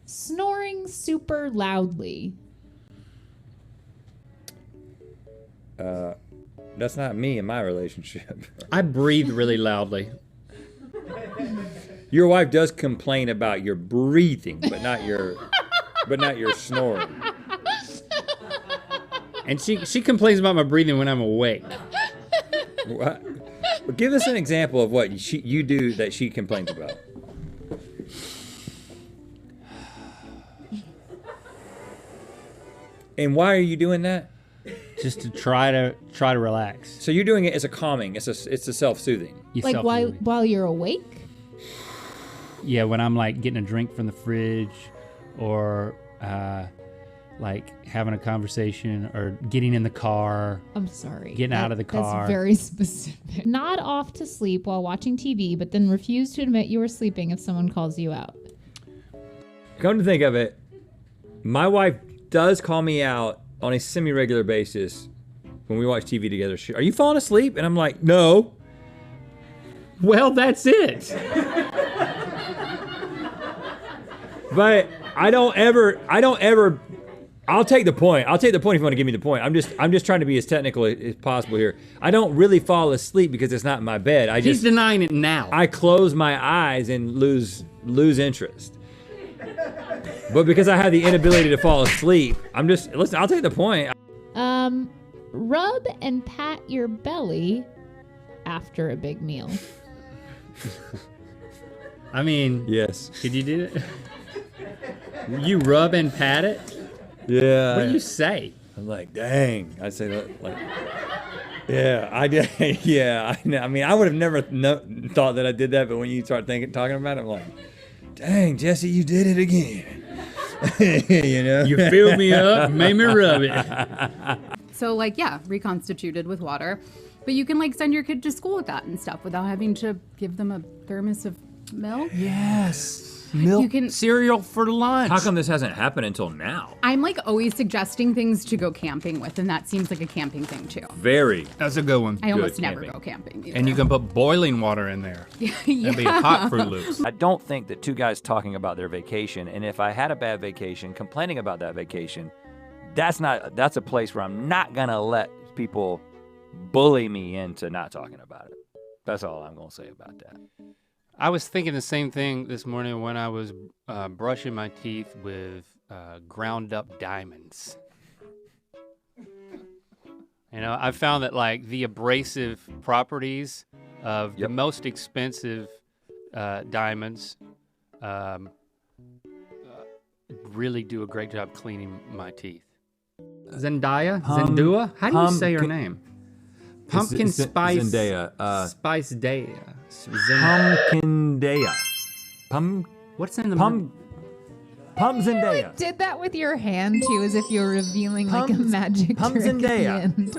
Snoring super loudly. That's not me in my relationship. I breathe really loudly. Your wife does complain about your breathing, but not your snoring. And she complains about my breathing when I'm awake. What? Well, give us an example of what you do that she complains about. And why are you doing that? Just to try to relax. So you're doing it as a calming. It's a self-soothing. Like while you're awake? Yeah, when I'm like getting a drink from the fridge, or like having a conversation, or getting in the car. I'm sorry. Getting out of the car. That's very specific. Nod off to sleep while watching TV, but then refuse to admit you were sleeping if someone calls you out. Come to think of it, my wife does call me out on a semi-regular basis when we watch TV together. Are you falling asleep? And I'm like, no. Well, that's it. But I'll take the point. I'll take the point if you want to give me the point. I'm just trying to be as technical as possible here. I don't really fall asleep because it's not in my bed. He's denying it now. I close my eyes and lose interest. But because I have the inability to fall asleep, listen, I'll take the point. Rub and pat your belly after a big meal. I mean, yes. Could you do it? You rub and pat it? Yeah. What do you say? I'm like, dang. I say that like, yeah, I did. Yeah, I mean, I would have never thought that I did that, but when you start talking about it, I'm like, dang, Jesse, you did it again. You know? You filled me up, made me rub it. So like, yeah, reconstituted with water. But you can like send your kid to school with that and stuff without having to give them a thermos of milk. Yes. Milk, cereal for lunch. How come this hasn't happened until now? I'm like always suggesting things to go camping with, and that seems like a camping thing too. Very. That's a good one. I almost never go camping either. And you can put boiling water in there. Yeah. That'd be hot Fruit Loops. I don't think that two guys talking about their vacation, and if I had a bad vacation, complaining about that vacation, that's a place where I'm not gonna let people bully me into not talking about it. That's all I'm gonna say about that. I was thinking the same thing this morning when I was brushing my teeth with ground up diamonds. You know, I found that like the abrasive properties of the most expensive diamonds really do a great job cleaning my teeth. Zendaya? Zendua? How do you say her name? Pumpkin spice. Zendaya. Spice Daya. Pumpkin Daya. What's in the Pump Zendaya. You did that with your hand too, as if you were revealing like a magic trick at the end.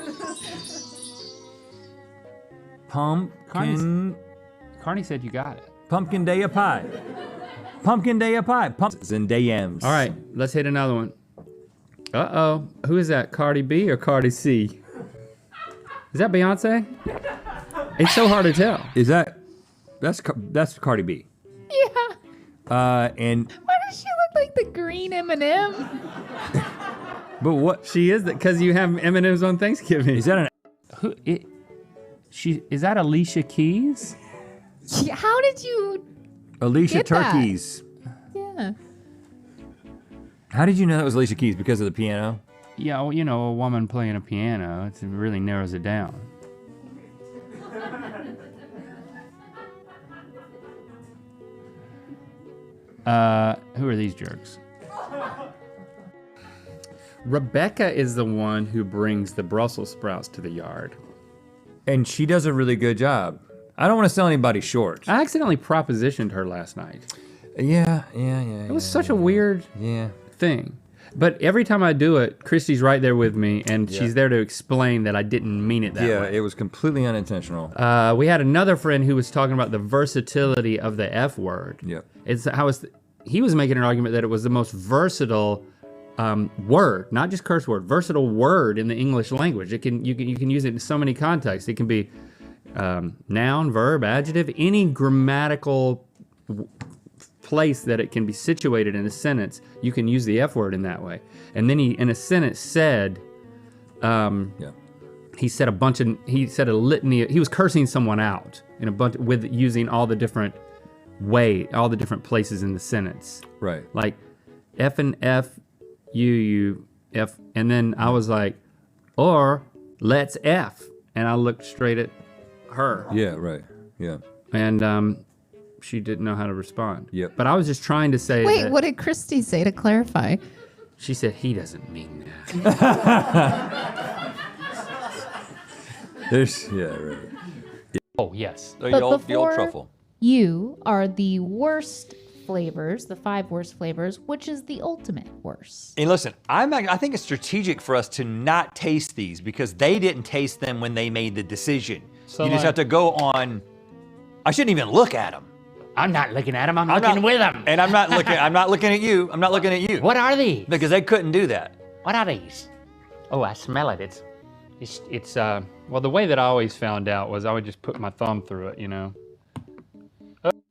Carney said you got it. Pumpkin Daya pie. Pumpkin Daya pie. Zendayams. All right, let's hit another one. Uh-oh, who is that, Cardi B or Cardi C? Is that Beyonce? It's so hard to tell. That's Cardi B. Yeah. And why does she look like the green M&M? But what? She is that because you have M&Ms on Thanksgiving. Is that is that Alicia Keys? How did you Alicia get Turkeys. That? Yeah. How did you know that was Alicia Keys? Because of the piano? Yeah, well, you know, a woman playing a piano, it really narrows it down. Who are these jerks? Rebecca is the one who brings the Brussels sprouts to the yard. And she does a really good job. I don't want to sell anybody short. I accidentally propositioned her last night. Yeah. It was such a weird thing. But every time I do it, Christy's right there with me, and she's there to explain that I didn't mean it that way. Yeah, it was completely unintentional. We had another friend who was talking about the versatility of the F word. Yep. He was making an argument that it was the most versatile word, not just curse word, versatile word in the English language. You can use it in so many contexts. It can be noun, verb, adjective, any grammatical place that it can be situated in a sentence, you can use the F word in that way. And then he, in a sentence, said, he said a litany. He was cursing someone out in a bunch with using all the different places in the sentence. Right. Like F and F, you F, and then I was like, or let's F, and I looked straight at her. Yeah. Right. Yeah. And she didn't know how to respond. Yep. But I was just trying to say. Wait, that what did Christy say to clarify? She said he doesn't mean that. Right. Oh yes. The But old before truffle. you are the worst flavors, the 5 worst flavors, which is the ultimate worst. And listen, I think it's strategic for us to not taste these because they didn't taste them when they made the decision. So you just have to go on. I shouldn't even look at them. I'm not looking at him. I'm looking with him. And I'm not looking. I'm not looking at you. I'm not looking at you. What are these? Because they couldn't do that. What are these? Oh, I smell it. It's well, the way that I always found out was I would just put my thumb through it, you know.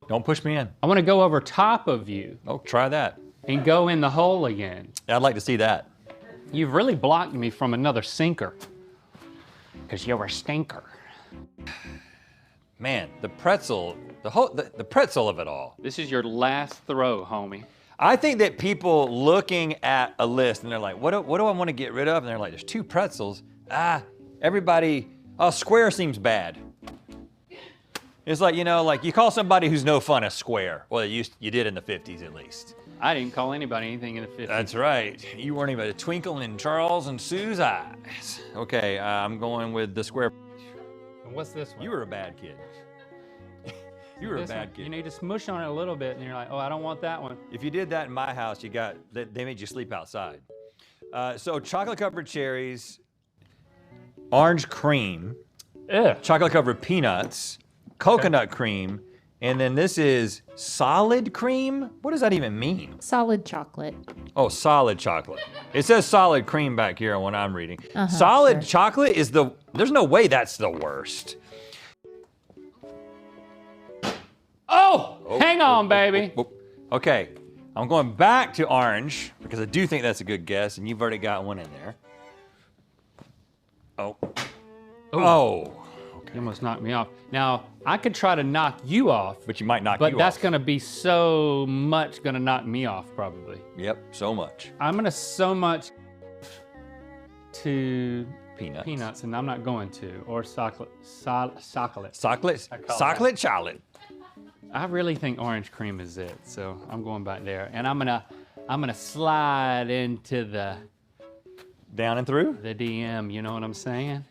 Don't push me in. I want to go over top of you Oh, try that. and go in the hole again. I'd like to see that. You've really blocked me from another sinker. Because you're a stinker. Man, the pretzel, the pretzel of it all. This is your last throw, homie. I think that people looking at a list and they're like, what do I want to get rid of? And they're like, there's 2 pretzels. Everybody, square seems bad. It's like, like you call somebody who's no fun a square. Well, you did in the 50s at least. I didn't call anybody anything in the 50s. That's right. You weren't even a twinkle in Charles and Sue's eyes. Okay, I'm going with the square. And what's this one? You were a bad kid. You were a This bad one, kid. you need to smush on it a little bit and you're like, oh, I don't want that one. If you did that in my house, they made you sleep outside. So chocolate covered cherries, orange cream, Ugh. chocolate covered peanuts, coconut cream, and then this is solid cream? What does that even mean? Solid chocolate. Oh, solid chocolate. It says solid cream back here on what I'm reading. Solid chocolate is there's no way that's the worst. Oh, hang on, baby. Okay, I'm going back to orange because I do think that's a good guess, and you've already got one in there. Oh. You almost knocked me off. Now, I could try to knock you off, But you might knock you but that's off. gonna be so much gonna knock me off probably. Yep, so much. I'm gonna so much to Peanuts. and I'm not going to, or chocolate. Chocolate? call Chocolate chocolate. I really think orange cream is it, so I'm going back there. And I'm gonna slide into the Down and through? DM, you know what I'm saying?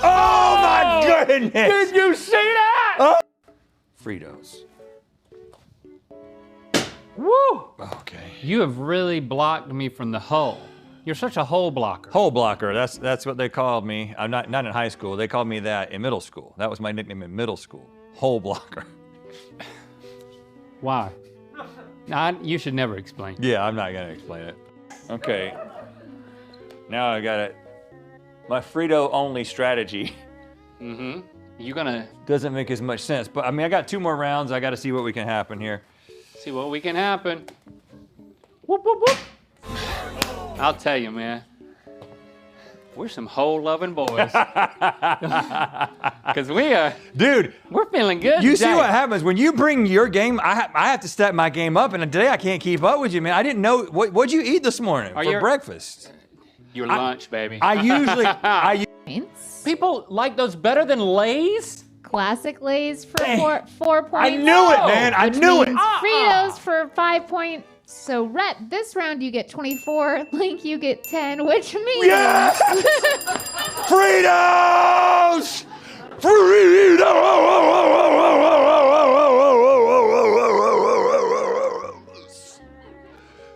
Oh my goodness! Did you see that? Fritos. Woo! Okay. You have really blocked me from the hole. You're such a hole blocker. Hole blocker, that's what they called me. I'm not in high school. They called me that in middle school. That was my nickname in middle school. Hole blocker. Why? You should never explain. Yeah, I'm not gonna explain it. Okay. Now I got it. My Frito only strategy Mm-hmm. You gonna doesn't make as much sense. But I mean, I got 2 more rounds. I got to see what we can happen here. see what we can happen. Whoop, whoop, whoop. I'll tell you, man. We're some hole-loving boys. Because Dude, we're feeling good you see today. what happens when you bring your game. I have to step my game up, and today I can't keep up with you, man. I didn't know what'd you eat this morning for breakfast. Your lunch, baby. I usually Points. People like those better than Lay's? Classic Lay's for Dang. 4 points. I knew it, man. I knew it. Fritos for 5 points. So, Rhett, this round you get 24. Link, you get 10, which means... Yes! Fritos! Fritos!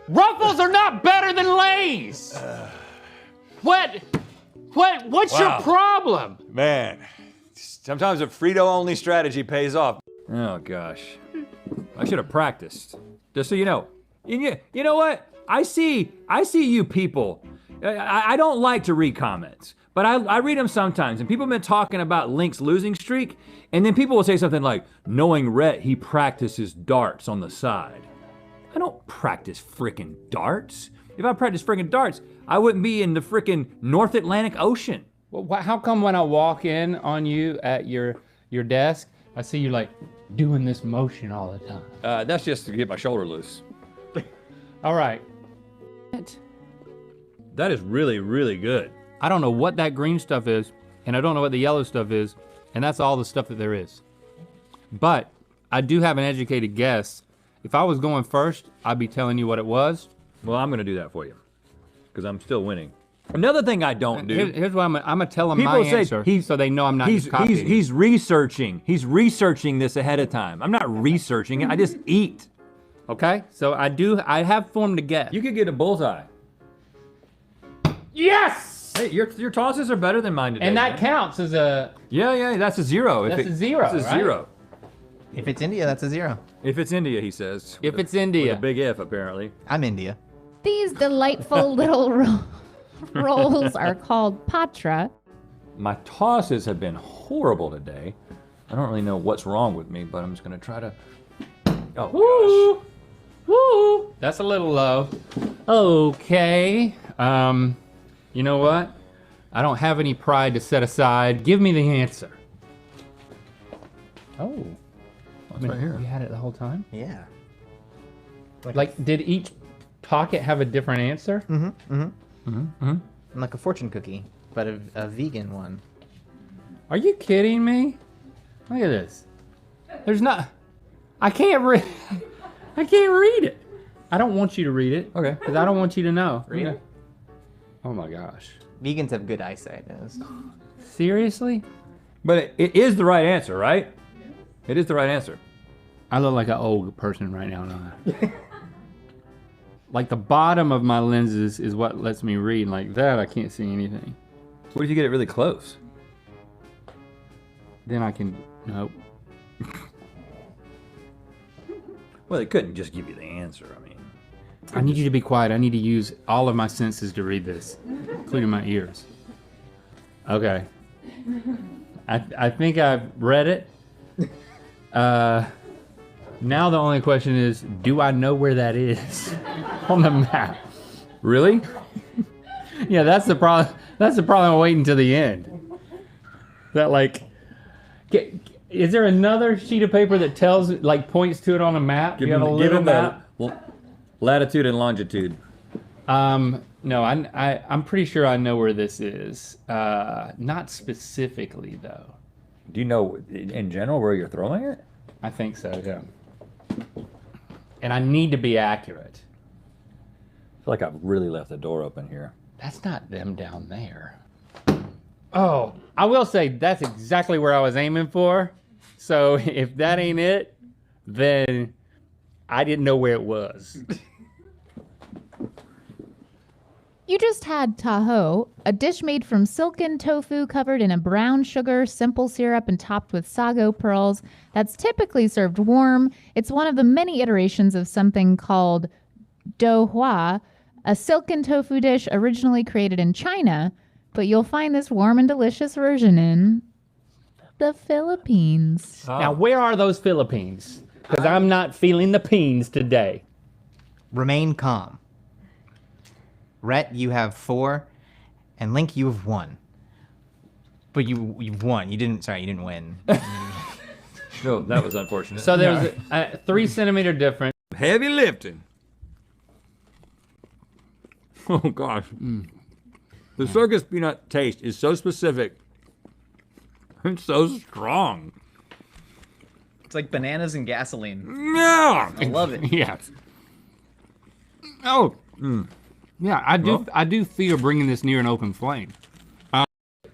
Ruffles are not better than Lay's. What's your Wow. problem? Man, sometimes a Frito-only strategy pays off. Oh, gosh. I should have practiced. Just so you know. You know what? I see you people. I don't like to read comments, But I read them sometimes, and people have been talking about Link's losing streak, and then people will say something like, knowing Rhett, he practices darts on the side. I don't practice frickin' darts. If I practice frickin' darts, I wouldn't be in the frickin' North Atlantic Ocean. Well, how come when I walk in on you at your desk, I see you like doing this motion all the time? That's just to get my shoulder loose. All right. That is really, really good. I don't know what that green stuff is, and I don't know what the yellow stuff is, and that's all the stuff that there is. But I do have an educated guess. If I was going first, I'd be telling you what it was. Well, I'm gonna do that for you, because I'm still winning. Another thing I don't do. Here's what I'm gonna tell them People my say answer, he's- so they know I'm not just copying. He's researching. He's researching this ahead of time. I'm not researching it, I just eat. Okay, so I have formed a guess. You could get a bullseye. Yes! Hey, your tosses are better than mine today. And that man. counts as a, Yeah, that's a zero. That's a zero, That's a right? zero. If it's India, that's a 0. If it's India, he says. if With it's India. a big if, apparently. I'm India. These delightful little rolls are called patra. My tosses have been horrible today. I don't really know what's wrong with me, but I'm just gonna try to. Oh Woo! Woo! That's a little low. Okay. You know what? I don't have any pride to set aside. Give me the answer. Oh. gosh, right here. You had it the whole time? Yeah. Like, did each pocket have a different answer? Like a fortune cookie, but a vegan one. Are you kidding me? Look at this. There's not. I can't read. I can't read it. I don't want you to read it. Okay. Because I don't want you to know. Read it. Oh my gosh. Vegans have good eyesight. Nose. Seriously? But it is the right answer, right? It is the right answer. I look like an old person right now, don't I? Like the bottom of my lenses is what lets me read. Like that, I can't see anything. What if you get it really close? Then I can, nope. Well, they couldn't just give you the answer. I mean, I need you to be quiet. I need to use all of my senses to read this, including my ears. Okay. I think I've read it. Now the only question is, do I know where that is on the map? really? Yeah, that's the problem. That's the problem. I'm waiting until the end. That like, is there another sheet of paper that tells, like, points to it on a map? You have a little map. Latitude and longitude. No, I'm pretty sure I know where this is. Not specifically though. Do you know in general where you're throwing it? I think so, yeah. And I need to be accurate. I feel like I've really left the door open here. That's not them down there. Oh, I will say that's exactly where I was aiming for. So if that ain't it, then I didn't know where it was. You just had taho, a dish made from silken tofu covered in a brown sugar, simple syrup, and topped with sago pearls that's typically served warm. It's one of the many iterations of something called do hua, a silken tofu dish originally created in China, but you'll find this warm and delicious version in the Philippines. Now, where are those Philippines? Because I'm not feeling the peens today. Remain calm. Rhett, you have 4, and Link, you have 1. But you've won. You didn't win. No, that was unfortunate. So there's a 3 centimeter difference. Heavy lifting. Oh gosh. The circus peanut taste is so specific. It's so strong. It's like bananas and gasoline. Yeah. I love it. Yes. Oh. Yeah, I do fear bringing this near an open flame.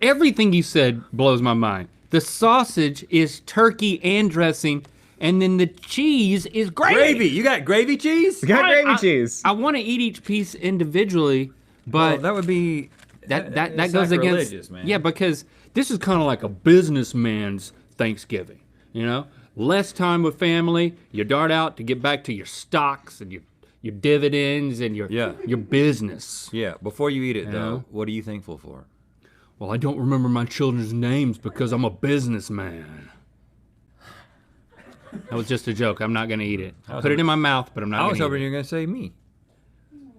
Everything you said blows my mind. The sausage is turkey and dressing, and then the cheese is gravy. Gravy. You got gravy cheese? We got gravy cheese. I want to eat each piece individually, but Well, that would be that goes against sacrilegious, man. Yeah, because this is kind of like a businessman's Thanksgiving. You know, less time with family. You dart out to get back to your stocks and your dividends and your business. Yeah. Before you eat it Yeah. though, what are you thankful for? Well, I don't remember my children's names because I'm a businessman. That was just a joke. I'm not gonna eat it. I put it in my mouth, but I'm not I gonna was eat hoping it. you were gonna say me.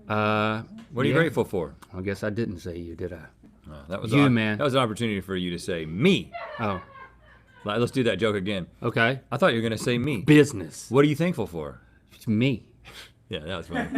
What are you yeah. grateful for? I guess I didn't say you, did I? That was You, man. That was an opportunity for you to say me. Oh, Let's do that joke again. okay. I thought you were gonna say me. Business. What are you thankful for? It's me. Yeah, that was funny.